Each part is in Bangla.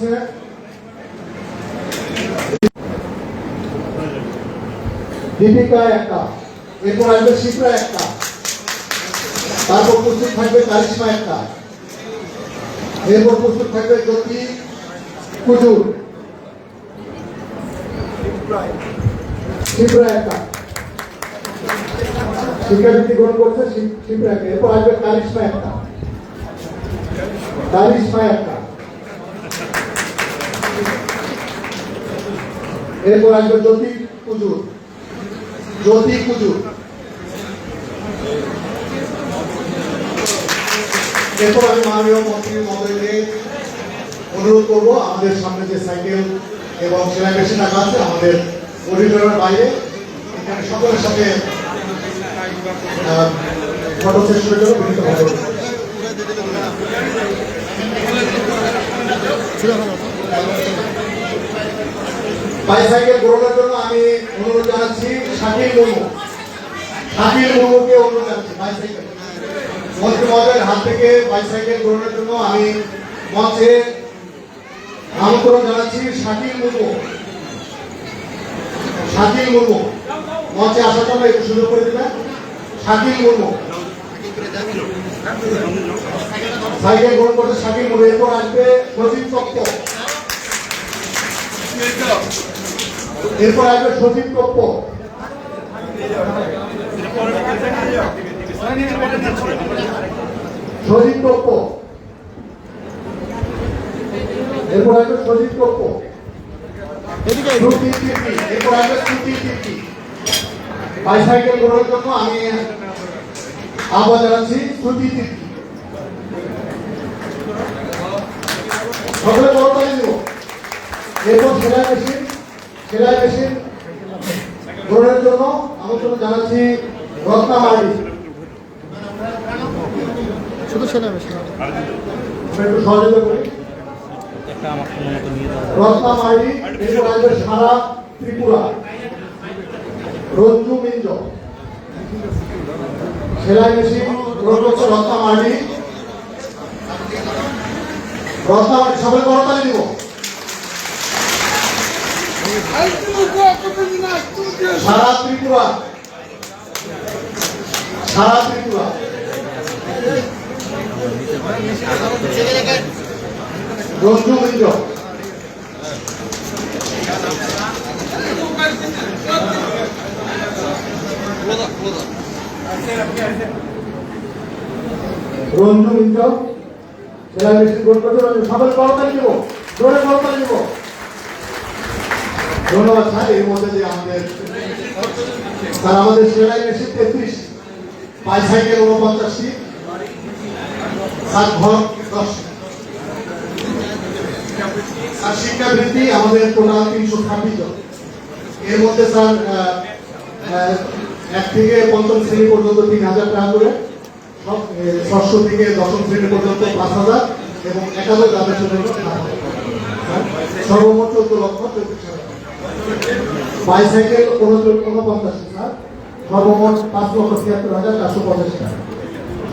করছে দীপিকা একটা, এরপর আসবে শিপ্রা একটা, তারপর প্রস্তুত থাকবে কারিশমা একটা, এরপর প্রস্তুত থাকবে জ্যোতি কুজুর, শিপ্রা একটা, শিক্ষাবৃত্তি গ্রহণ করছে শিপ্রা একটা, এরপর আসবে কারিশমা একটা, কারিশমা একটা, এরপর আসবে জ্যোতি কুজুর, জ্যোতি কুজুর, এরপর আমি মাননীয় মন্ত্রী মহোদয়কে অনুরোধ করবো আমাদের সামনে যে সাইকেল এবং সেলাই মেশিন রাখা আছে আমাদের অডিটোরিয়ামের বাইরে এখানে সকলের সাথে ফটো সেশনের জন্য বিনীতভাবে বাইসাইকেল গ্রহণের জন্য আমি অনুরোধ জানাচ্ছি শাকিল মুর্মু, শাকিল মুর্মুকে অনুরোধ জানাচ্ছি বাইসাইকেল মন্ত্রী মহোদয়ের হাত থেকে বাইসাইকেল গ্রহণের জন্য আমি মঞ্চে আমন্ত্রণ জানাচ্ছি শাকিল মুর্মু, শাকিল মুর্মু মঞ্চে আসার জন্য একটু সুযোগ করে দিবেন। শাকিল মুর্মু সাইকেল গ্রহণ করছে শাকিল মুর্মু, এরপর আসবে সচিব তত্ত্ব, এরপর আসবে সচিব তত্ত্ব, সজিব তত্ত্ব, এরপর আসবে সজিব তত্ত্ব, এরপর আসবে শ্রুতি কীর্তি। বাইসাইকেল গ্রহণের জন্য আমি আহ্বান জানাচ্ছি শ্রুতি কীর্তি। সকলে করতালি দিব। এরপর সেলাই মেশিন, সেলাই মেশিন গ্রহণের জন্য আমন্ত্রণ জানাচ্ছি রত্না মার্ডি, শুধু সেলাই মেশিন একটু সহযোগিতা করি। রত্না মার্ডি, এরপর আসবে সারা ত্রিপুরা, রঞ্জু মিঞ্জ, সেলাই মেশিন গ্রহণ করছে রত্না মার্ডি, রত্না মার্ডি সকলে করতালি দিব। সারা ত্রিপুরা, সারা ত্রিপুরা, রঞ্জু মিঞ্জ, রঞ্জু মিঞ্জ সেলাই মেশিন গ্রহণ করছে। সকলে করতালি দিব, জোরে করতালি দিব। ধন্যবাদ স্যার। এর মধ্যে যে আমাদের স্যার আমাদের সেলাই মেশিন 33, বাইসাইকেল 49টি, স্যার ঘর 10, আর শিক্ষাবৃত্তি আমাদের টোটাল 326 জন। এর মধ্যে স্যার 1 থেকে 5ম শ্রেণী পর্যন্ত 3000 টাকা করে, ষষ্ঠ থেকে 10ম শ্রেণী পর্যন্ত 5000 এবং একাদশ গ্রামের জন্য সর্বমোট 14,34,000। বাইসাইকেল 49 স্যার, সর্বমোট 5,76,450 টাকা,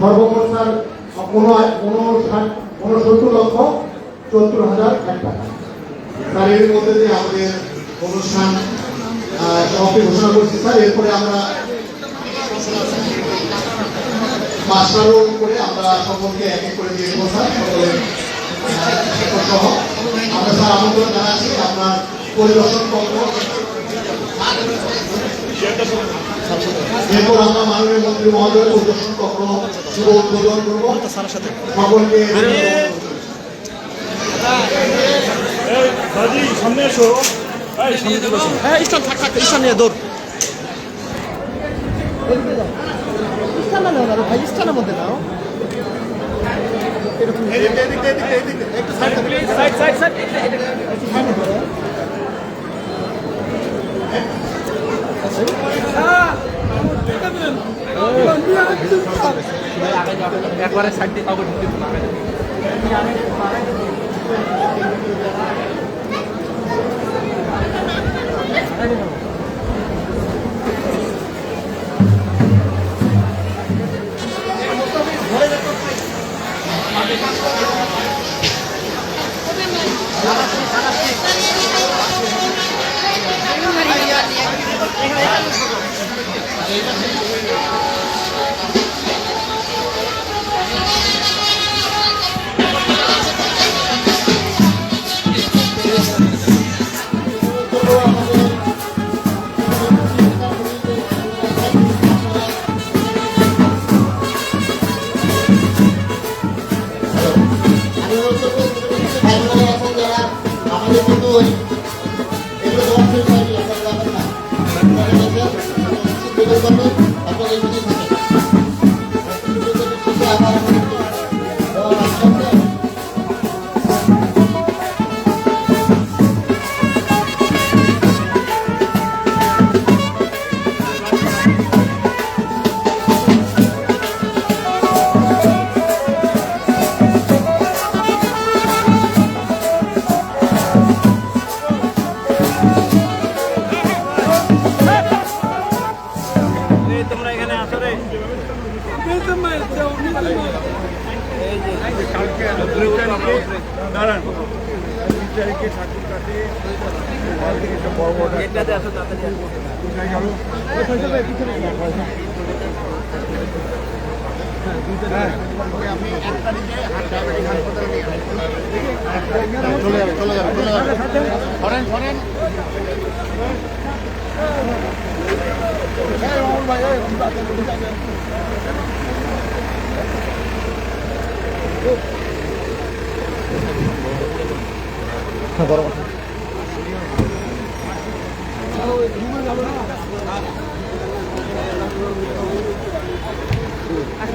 সর্বমোট স্যার 69,74,001 টাকা। স্যার এর মধ্যে যে আমাদের অনুষ্ঠান সমাপ্তি ঘোষণা করছি স্যার। এরপরে আমরা মাস্টারও করে আমরা সকলকে এক এক করে দিয়ে দেবো স্যার, সকলের সহ আমরা স্যার আমন্ত্রণ জানাচ্ছি আপনার পরিদর্শন পত্র। এরপর আমরা মাননীয় মন্ত্রী মহোদয়ের পরিদর্শন পত্র শুভ উদ্বোধন করবো সকলকে। সামনে এসো, স্থান নিয়ে দৌড় স্থানের মধ্যে নাও। একবারে সাইড দিয়ে কাগজ Gracias. আমাদের কিন্তু ওই এগুলো দেওয়ার চেষ্টা করি, আপনারা যাবেন না। আপনারা গেছেন, বের করবে, আপনারা এখানে থাকেন। শেষে আবার আমাদেরকে দেওয়ার আশা আছে। তোমরা এখানে আসো রে এটাতে আসো তাড়াতাড়ি চলে যাবে, চলে যাবে, চলে যাবে। সরেন, সরেন। বড় কথা।